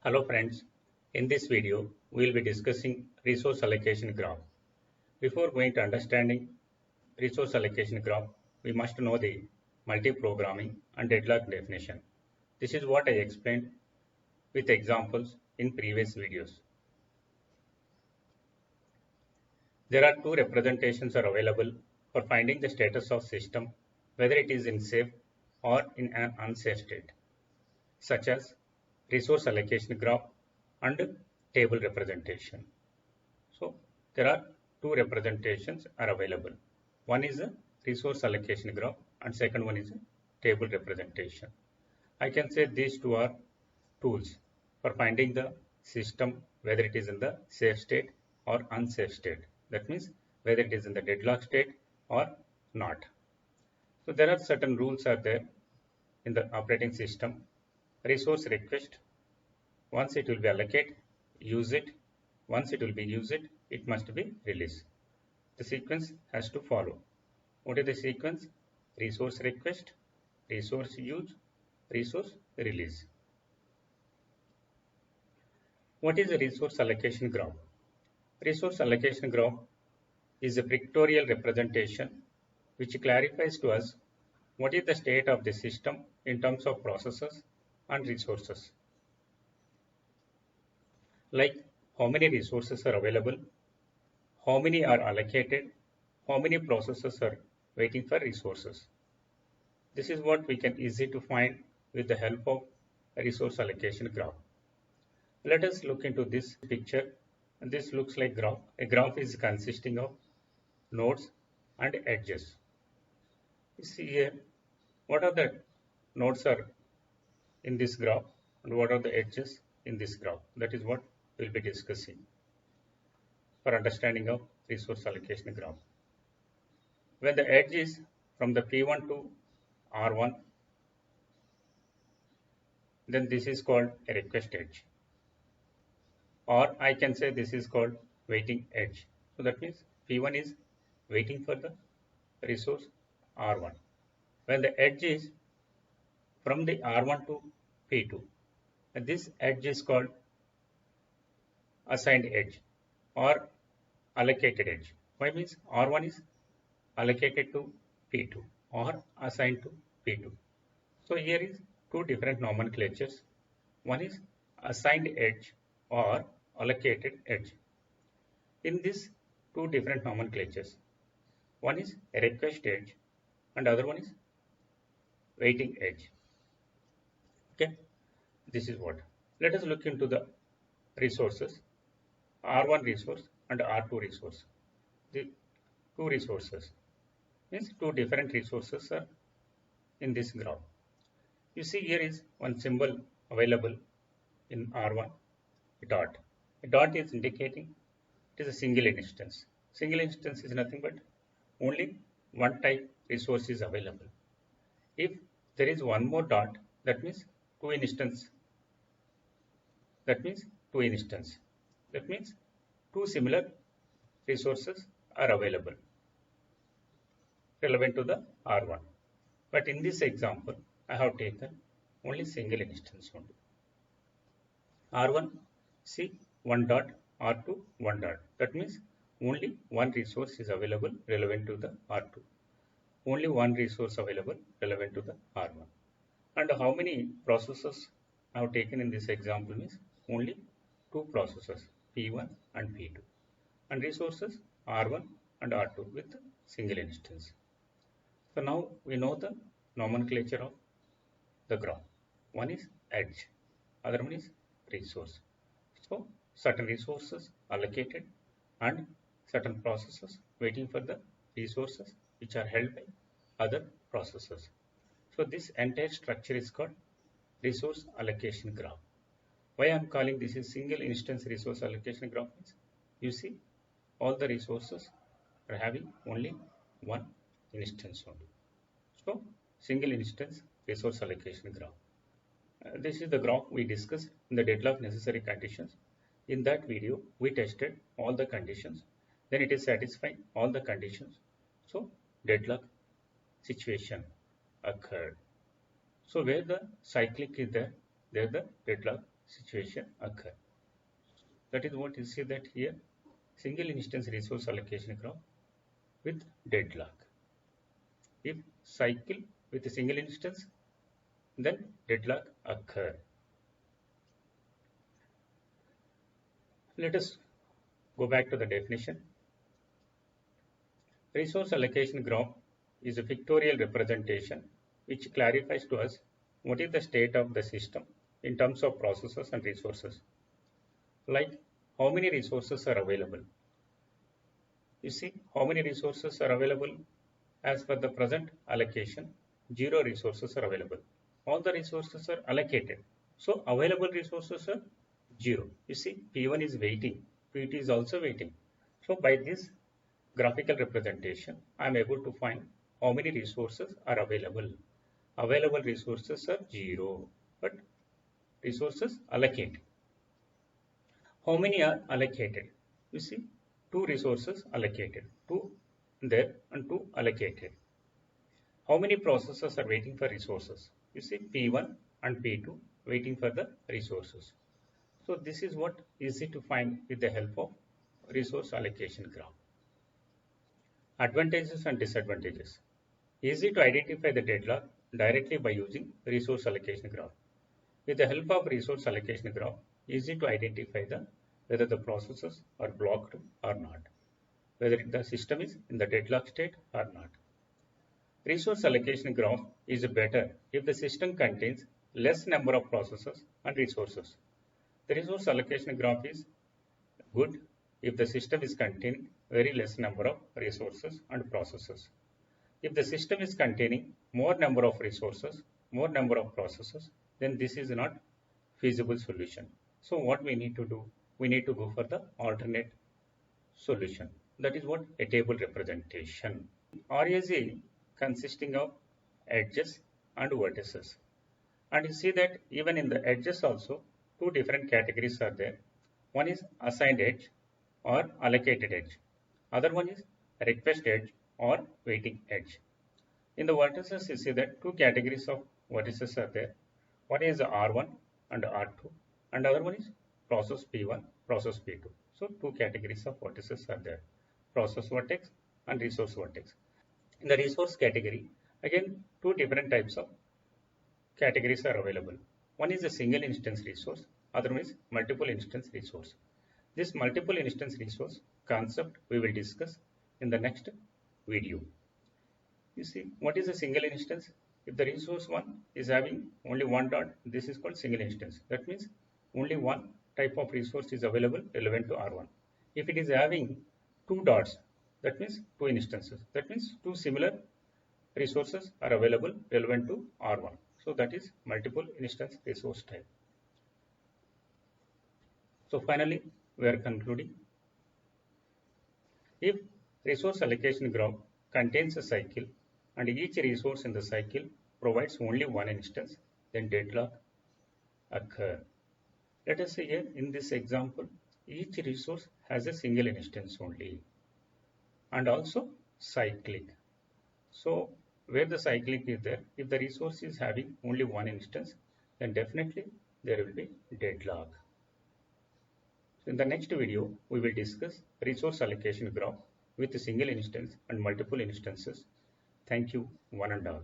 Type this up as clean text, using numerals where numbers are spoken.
Hello friends, in this video we will be discussing resource allocation graph. Before going to understanding resource allocation graph, we must know the multi-programming and deadlock definition. This is what I explained with examples in previous videos. There are two representations are available for finding the status of system, whether it is in safe or in an unsafe state, such as resource allocation graph and table representation. So there are two representations are available. One is a resource allocation graph and second one is a table representation. I can say these two are tools for finding the system whether it is in the safe state or unsafe state. That means whether it is in the deadlock state or not. So there are certain rules are there in the operating system. Resource request, once it will be allocated, use it. Once it will be used, it must be released. The sequence has to follow. What is the sequence? Resource request, resource use, resource release. What is a resource allocation graph? Resource allocation graph is a pictorial representation which clarifies to us what is the state of the system in terms of processes and resources. Like how many resources are available, how many are allocated, how many processes are waiting for resources. This is what we can easily to find with the help of a resource allocation graph. Let us look into this picture. This looks like graph. A graph is consisting of nodes and edges. You see here, what are the nodes are in this graph and what are the edges in this graph. That is what we will be discussing for understanding of resource allocation graph. When the edge is from the P1 to R1, then this is called a request edge. Or I can say this is called waiting edge. So that means P1 is waiting for the resource R1. When the edge is from the R1 to P2, and this edge is called assigned edge or allocated edge. Why means R1 is allocated to P2 or assigned to P2. So here is two different nomenclatures. One is assigned edge or allocated edge. In this two different nomenclatures, one is a request edge and other one is waiting edge. Okay, this is what. Let us look into the resources, R1 resource and R2 resource. The two resources means two different resources are in this graph. You see here is one symbol available in R1, a dot. A dot is indicating it is a single instance. Single instance is nothing but only one type resource is available. If there is one more dot, that means two instance. That means two instance. That means two similar resources are available relevant to the R1. But in this example, I have taken only single instance only. R1, see one dot, R2, one dot. That means only one resource is available relevant to the R2. Only one resource available relevant to the R1. And how many processes I have taken in this example means only two processes, P1 and P2. And resources R1 and R2 with single instance. So now we know the nomenclature of the graph. One is edge, other one is resource. So certain resources allocated and certain processes waiting for the resources which are held by other processes. So this entire structure is called resource allocation graph. Why I am calling this is single instance resource allocation graph means you see all the resources are having only one instance only. So single instance resource allocation graph. This is the graph we discussed in the deadlock necessary conditions. In that video, we tested all the conditions. Then it is satisfying all the conditions. So deadlock situation occurred. So where the cyclic is there the deadlock situation occur. That is what you see that here, single instance resource allocation graph with deadlock. If cycle with a single instance, then deadlock occur. Let us go back to the definition. Resource allocation graph is a pictorial representation which clarifies to us what is the state of the system in terms of processes and resources, like how many resources are available. You see how many resources are available as per the present allocation. 0 resources are available. All the resources are allocated. So available resources are 0. You see P1 is waiting, P2 is also waiting. So by this graphical representation, I am able to find how many resources are available. Available resources are 0, but resources allocated. How many are allocated? You see, 2 resources allocated, 2 there and 2 allocated. How many processes are waiting for resources? You see, P1 and P2 waiting for the resources. So this is what easy to find with the help of resource allocation graph. Advantages and disadvantages. Easy to identify the deadlock directly by using resource allocation graph. With the help of resource allocation graph, easy to identify whether the processes are blocked or not, whether the system is in the deadlock state or not. Resource allocation graph is better if the system contains less number of processes and resources. The resource allocation graph is good if the system is containing very less number of resources and processes. If the system is containing more number of resources, more number of processes, then this is not feasible solution. So what we need to do? We need to go for the alternate solution. That is what a table representation. RAG consisting of edges and vertices. And you see that even in the edges also, 2 different categories are there. One is assigned edge or allocated edge. Other one is request edge or waiting edge. In the vertices, you see that 2 categories of vertices are there. One is R1 and R2, and other one is process P1, process P2. So 2 categories of vertices are there, process vertex and resource vertex. In the resource category, again 2 different types of categories are available. One is a single instance resource, other one is multiple instance resource. This multiple instance resource concept we will discuss in the next video. You see, what is a single instance? If the resource 1 is having only one dot, this is called single instance. That means only one type of resource is available relevant to R1. If it is having 2 dots, that means 2 instances. That means 2 similar resources are available relevant to R1. So that is multiple instance resource type. So finally, we are concluding. If resource allocation graph contains a cycle and each resource in the cycle provides only one instance, then deadlock occur. Let us say here in this example, each resource has a single instance only and also cyclic. So where the cyclic is there, if the resource is having only one instance, then definitely there will be deadlock. So in the next video, we will discuss resource allocation graph with a single instance and multiple instances. Thank you, one and all.